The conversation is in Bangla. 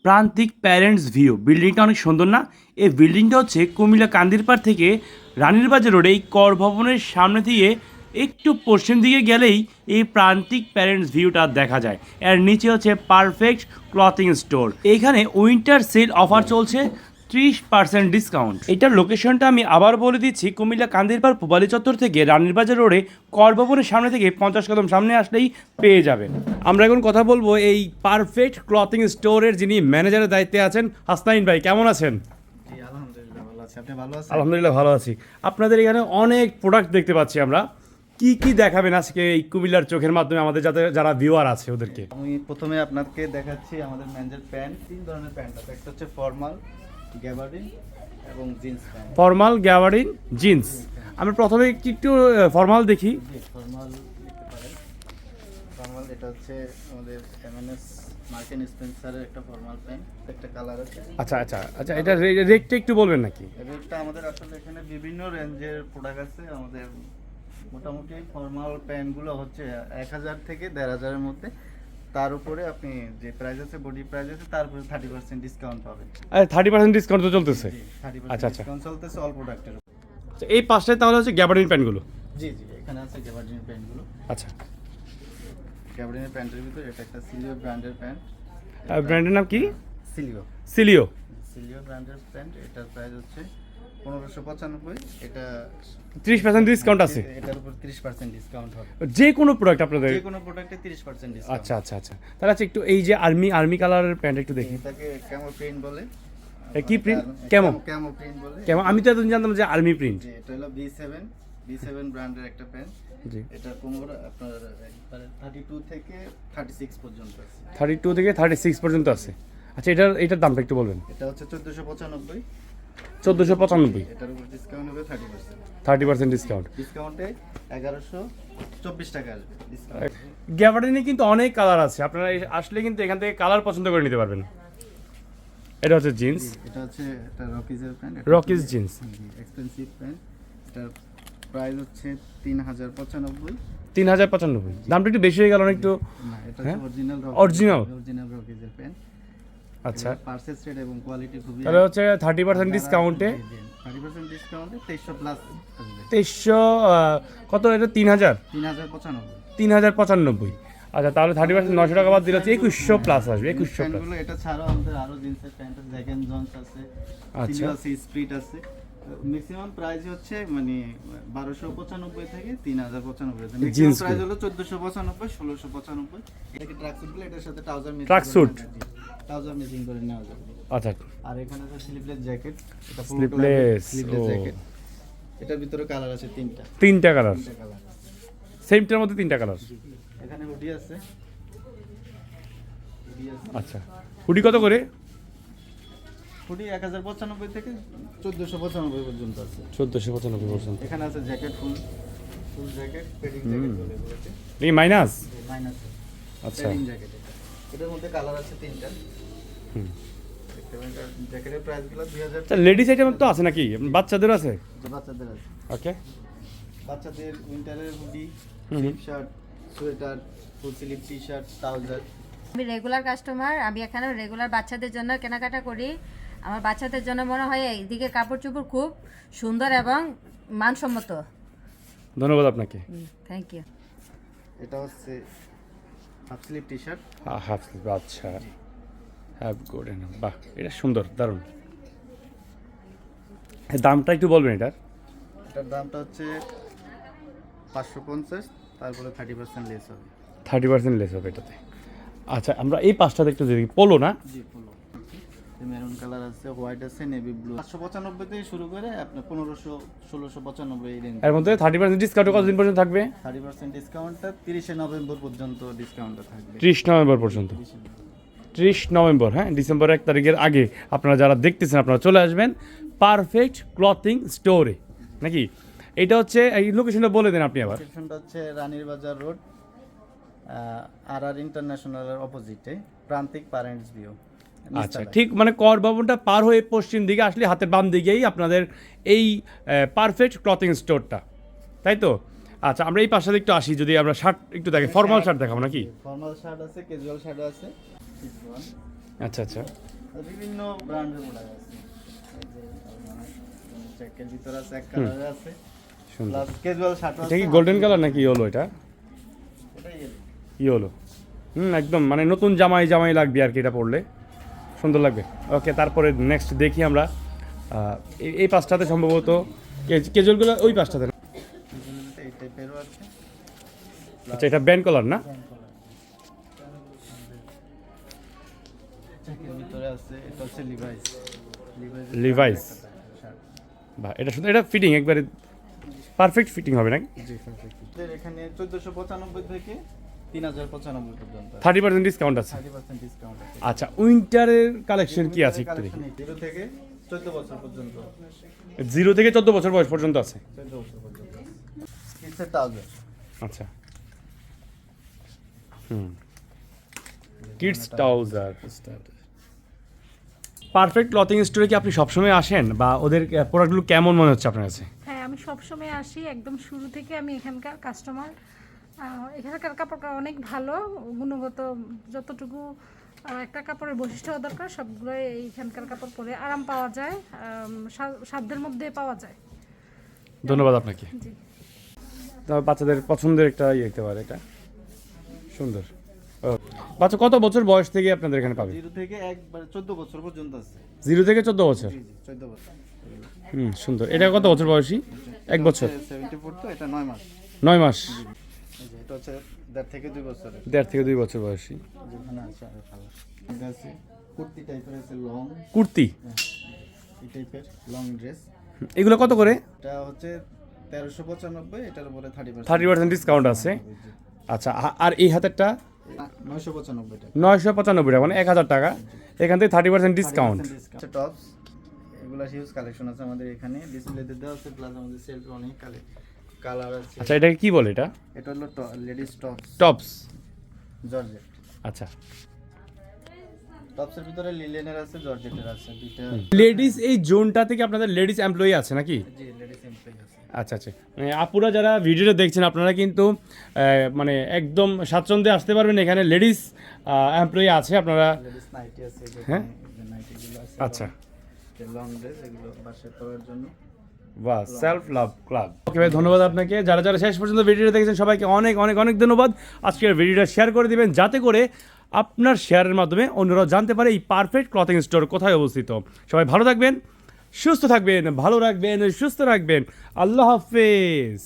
প্রান্তিক প্যারেন্টস ভিউ বিল্ডিংটা অনেক সুন্দর না? এই বিল্ডিংটা হচ্ছে কুমিল্লা কান্দিরপাড় থেকে রানীর বাজার রোডে এই কর ভবনের সামনে দিয়ে একটু পশ্চিম দিকে গেলেই এই প্রান্তিক প্যারেন্টস ভিউটা দেখা যায়। এর নিচে হচ্ছে পারফেক্ট ক্লথিং স্টোর। এখানে উইন্টার সেল অফার চলছে, 30% ডিসকাউন্ট। এটার লোকেশনটা আমি আবার বলে দিচ্ছি, কুমিল্লা কান্দিরপাড় পূবালী চত্বর থেকে রানীর বাজার রোডে কর ভবনের সামনে থেকে 50 কদম সামনে আসলেই পেয়ে যাবেন। আমরা এখন কথা বলবো এই পারফেক্ট ক্লথিং স্টোরের যিনি ম্যানেজারের দায়িত্বে আছেন, হাসনাইন ভাই। কেমন আছেন? জি আলহামদুলিল্লাহ ভালো আছি। আপনি ভালো আছেন? আলহামদুলিল্লাহ ভালো আছি। আপনাদের এখানে অনেক প্রোডাক্ট দেখতে পাচ্ছি আমরা। কি কি দেখাবেন আজকে এই কুমিল্লার চোখের মাধ্যমে আমাদের যারা ভিউয়ার আছে ওদেরকে? আমি প্রথমে আপনাকে দেখাচ্ছি আমাদের মেনজের প্যান্ট। তিন ধরনের প্যান্ট আছে, একটা হচ্ছে ফর্মাল, গ্যাবার্ডিন এবং jeans pant. Formal, gabardine, jeans. আমি প্রথমে একটু ফর্মাল দেখি। ফর্মাল দেখতে পারেন। ফর্মাল এটা হচ্ছে আমাদের এমএনএস মার্কেন স্পেন্সারের একটা ফর্মাল প্যান্ট, একটা কালার আছে। আচ্ছা আচ্ছা আচ্ছা, এটা রেটটা একটু বলবেন নাকি? রেটটা আমাদের আসলে এখানে বিভিন্ন রেঞ্জের প্রোডাক্ট আছে। আমাদের মোটামুটি ফর্মাল প্যান্টগুলো হচ্ছে 1000 থেকে 1500 এর মধ্যে। তার উপরে আপনি যে প্রাইস আছে, বডি প্রাইস আছে, তার উপরে 30% ডিসকাউন্ট পাবেন। 30% ডিসকাউন্ট তো চলতেছে? 30% আচ্ছা আচ্ছা। ডিসকাউন্ট চলতেছে অল প্রোডাক্টের উপর। আচ্ছা, এই পাশটায় তাহলে হচ্ছে গ্যাবার্ডিন প্যান্টগুলো? জি জি, এখানে আছে গ্যাবার্ডিন প্যান্টগুলো। আচ্ছা, গ্যাবার্ডিনের প্যান্টের ভিতরে এটা একটা সিলিও ব্র্যান্ডের প্যান্ট। ব্র্যান্ডের নাম কি? সিলিও। সিলিও। সিলিও ব্র্যান্ডের প্যান্ট, এটার প্রাইস হচ্ছে 1595। এটা 30% ডিসকাউন্ট আছে? এটার উপর 30% ডিসকাউন্ট হবে। যে কোনো প্রোডাক্ট আপনাদের? যে কোনো প্রোডাক্টে 30% ডিসকাউন্ট। আচ্ছা আচ্ছা আচ্ছা, তাহলে আচ্ছা একটু এই যে আর্মি কালারের প্যান্ট একটু দেখি। এটাকে ক্যামো প্রিন্ট বলে। কি প্রিন্ট? ক্যামো? ক্যামো প্রিন্ট বলে। ক্যামো, আমি তো এতদিন জানতাম যে আর্মি প্রিন্ট। জি, এটা হলো B7 ব্র্যান্ডের একটা প্যান্ট। জি, এটা কোমর আপনার একবারে 32 থেকে 36 পর্যন্ত আছে। 32 থেকে 36 পর্যন্ত আছে। আচ্ছা, এটার দামটা একটু বলবেন? এটা হচ্ছে 1495। 1495। এটার উপর ডিসকাউন্ট হবে 30%। 30% ডিসকাউন্ট। ডিসকাউন্টে 1124 টাকা আসবে ডিসকাউন্ট। গ্যাবার্ডিনে কিন্তু অনেক কালার আছে, আপনারা আসলে কিন্তু এখান থেকে কালার পছন্দ করে নিতে পারবেন। এটা হচ্ছে জিন্স। এটা হচ্ছে একটা রকিজের pant. Rockies jeans. Expensive pant. এটার প্রাইস হচ্ছে 3095। 3095। দামটা একটু বেশি হয়ে গেল না একটু? না, এটা হচ্ছে অরিজিনাল অরিজিনাল রকিজের প্যান্ট। আচ্ছা, পার্সেস রেট এবং কোয়ালিটি খুবই। তাহলে হচ্ছে 30% ডিসকাউন্টে 30% ডিসকাউন্টে 2300 প্লাস আসবে। 2300 কত? এটা 3000? 3095। 3095। আচ্ছা, তাহলে 30% 900 টাকা বাদ দিলে হচ্ছে 2100 প্লাস আসবে। 2100 প্লাস। প্যান্টগুলো এটা ছাড়াও আমাদের আরো জিন্সের প্যান্ট আছে, জ্যাক এন্ড জন্স আছে, আচ্ছা। সিলিও আছে, স্প্রিট আছে। ম্যাক্সিমাম প্রাইস হচ্ছে মানে 1295 থেকে 3095। ম্যাক্সিমাম জিন্স প্রাইস হলো 1495, 1695। এটা কি ট্র্যাক স্যুটগুলো এটার সাথে trouser matching. Track suit? Trouser matching করে নেওয়া যাবে। আচ্ছা, আর এখানে আছে স্লিভলেস জ্যাকেট। এটা স্লিভলেস। স্লিভলেস ও, জ্যাকেট। এটার ভিতরে কালার আছে তিনটা। তিনটা কালার? তিনটা কালার। সেমটার মধ্যে তিনটা কালার? এখানে হুডি আছে। হুডি আছে। আচ্ছা, হুডি কত করে? হুডি 1095 থেকে 1495 পর্যন্ত আছে। 1495 পর্যন্ত। এখানে আছে জ্যাকেট, ফুল জ্যাকেট, পেডিং জ্যাকেট বলে এগুলোকে। এই মাইনাস? মাইনাস আচ্ছা। পেডিং জ্যাকেট এটা। এটার মধ্যে কালার আছে তিনটা। হুম। দেখতে পারেন জ্যাকেটের প্রাইসগুলো 2000। আচ্ছা, লেডিস আইটেম তো আছে নাকি? বাচ্চাদের আছে? বাচ্চাদের আছে। ওকে। বাচ্চাদের উইন্টারের হুডি, হুম। Slip shirt, sweater, full sleeve T shirt, trouser. আমি রেগুলার কাস্টমার। আমি এখানে রেগুলার বাচ্চাদের জন্য কেনাকাটা করি। আমার বাচ্চাদের জন্য মনে হয় এইদিকে কাপড় চোপড় খুব সুন্দর এবং মানসম্মত। ধন্যবাদ আপনাকে। Thank you. এটা হচ্ছে half sleeve T shirt. Half sleeve. আচ্ছা, হ্যাভ গুড। বাহ, এটা সুন্দর, দারুণ। দামটা একটু বলবেন এটার? এটার দামটা হচ্ছে 550, তারপরে 30% লেস হবে। 30% লেস হবে এটাতে। আচ্ছা, আমরা এই পাঁচটাতে একটু দেখি। পোলো না? জি, পোলো। মেরুন কালার আছে, হোয়াইট আছে, নেভি ব্লু। 595 থেকে শুরু করে আপনার 1500, 1695 এই রেঞ্জ। এর মধ্যে 30% ডিসকাউন্ট কতদিন পর্যন্ত থাকবে? 30% ডিসকাউন্টটা 30 নভেম্বর পর্যন্ত ডিসকাউন্টটা থাকবে। 30 নভেম্বর পর্যন্ত। 30 নভেম্বর, হ্যাঁ, ডিসেম্বর 1 তারিখের আগে আপনারা যারা দেখতেছেন আপনারা চলে আসবেন পারফেক্ট ক্লথিং স্টোরে, নাকি? এটা হচ্ছে এই লোকেশনটা বলে দেন আপনি আবার। লোকেশনটা হচ্ছে রানীর বাজার রোড, আর ইন্টারন্যাশনালের অপোজিটে, প্রান্তিক প্যারেন্টস ভিউ। আচ্ছা, ঠিক মানে কর ভবনটা পার হয়ে পশ্চিম দিকে আসলে হাতের বাম দিকেই আপনাদের এই পারফেক্ট ক্লথিং স্টোরটা, তাই তো? আচ্ছা, আমরা এই পাশে একটু আসি, যদি আমরা শার্ট একটু দেখি। ফর্মাল শার্ট দেখাবো নাকি? ফর্মাল শার্ট আছে, ক্যাজুয়াল শার্ট আছে। আচ্ছা আচ্ছা। আর বিভিন্ন ব্র্যান্ডের প্রোডাক্ট আছে, এই যে চেকের ভিতরে আছে, এক কালারে আছে, সুন্দর। প্লাস ক্যাজুয়াল শার্ট আছে। এটা কি গোল্ডেন কালার নাকি ইয়েলো? এটা এটা yellow। ইয়েলো। একদম মানে নতুন জামাই জামাই লাগবে আর কি, এটা পরলে সুন্দর লাগবে। ওকে, তারপরে নেক্সট দেখি আমরা এই পাঁচটাতে সম্ভবত কেজুয়ালগুলো ওই পাঁচটাতে না? এই টাইপেরও আছে। আচ্ছা, এটা ব্যান্ড কলার না? চেকের ভিতরে আছে, এটা হচ্ছে লিভাইস। লিভাইস। বা এটা শুধু এটা ফিটিং একবারে পারফেক্ট ফিটিং হবে নাকি? জি, এর এখানে 1495 থেকে 3095 পর্যন্ত 30% ডিসকাউন্ট আছে। 30% ডিসকাউন্ট আছে। আচ্ছা, উইন্টারের কালেকশন কি আছে একটু দেখি। 0 থেকে 14 বছর পর্যন্ত, 0 থেকে 14 বছর বয়স পর্যন্ত আছে। 14 বছর পর্যন্ত। কিডসের ট্রাউজার। আচ্ছা, কিডস ট্রাউজার। পারফেক্ট ক্লথিং স্টোরে কি আপনি সবসময় আসেন, বা ওদের প্রোডাক্টগুলো কেমন মনে হচ্ছে আপনার কাছে? হ্যাঁ, আমি সবসময় আসি, একদম শুরু থেকে আমি এখানকার কাস্টমার। এখানকার কাপড় অনেক ভালো, গুণগত যতটুকু একটা কাপড়ের বৈশিষ্ট্য হওয়া দরকার সবগুলোই এইখানকার কাপড় পরে আরাম পাওয়া যায়, সাধ্যের মধ্যে পাওয়া যায়। ধন্যবাদ আপনাকে। জি। তবে বাচ্চাদের পছন্দের একটা ইয়ে হতে পারে, এটা সুন্দর। ও, বাচ্চা কত বছর বয়স থেকে আপনাদের এখানে পাবে? 0 থেকে একবার 14 বছর পর্যন্ত আছে। 0 থেকে 14 বছর। জি, 14 বছর। সুন্দর। এটা কত বছর বয়সী? 1 বছর। 74 তো, এটা 9 মাস। 9 মাস। এই যে এটা হচ্ছে 1.5 থেকে 2 বছরের। 1.5 থেকে 2 বছর বয়সী। যেখানে আছে আরো কালার। এটা আছে কুর্তি টাইপের, আছে লং, কুর্তি। এই টাইপের লং ড্রেস। এগুলো কত করে? এটা হচ্ছে 1395, এটার উপরে 30% ডিসকাউন্ট আছে। আচ্ছা, আর এই হাতেরটা 995 টাকা। 995 টাকা, মানে 1000 টাকা। এখান থেকে 30% ডিসকাউন্ট। টপস, এগুলা হিউজ কালেকশন আছে আমাদের এখানে, ডিসপ্লেতে দেওয়া আছে, প্লাস আমাদের সেলফে অনেক কালার আছে। আচ্ছা, এটা কি বলে? এটা এটা হলো লেডিস টপস, টপস। জর্জেট। আচ্ছা, টপসের ভিতরে লিলেনের আছে, জর্জেটের আছে, দুইটা। লেডিস এই জোনটা থেকে আপনাদের লেডিস এমপ্লয়ি আছে নাকি? জি, লেডিস এমপ্লয়ি আছে। আচ্ছা আচ্ছা, মানে আপুরা যারা ভিডিওটা দেখছেন আপনারা কিন্তু মানে একদম স্বাচ্ছন্দ্যে আসতে পারবেন, এখানে লেডিস এমপ্লয়ি আছে আপনারা। লেডিস নাইটি আছে, হ্যাঁ? নাইটিগুলো আছে। আচ্ছা, লং ড্রেস, এগুলো বাসায় পরার জন্য। বাহ, সেলফ লাভ ক্লাব। ওকে ভাই, ধন্যবাদ আপনাকে। যারা যারা শেষ পর্যন্ত ভিডিওটা দেখেছেন সবাইকে অনেক অনেক অনেক ধন্যবাদ। আজকের ভিডিওটা শেয়ার করে দিবেন, যাতে করে আপনার শেয়ারের মাধ্যমে অন্যরাও জানতে পারে এই পারফেক্ট ক্লথিং স্টোর কোথায় অবস্থিত। সবাই ভালো থাকবেন, সুস্থ থাকবেন, ভালো রাখবেন, সুস্থ রাখবেন। আল্লাহ হাফেজ।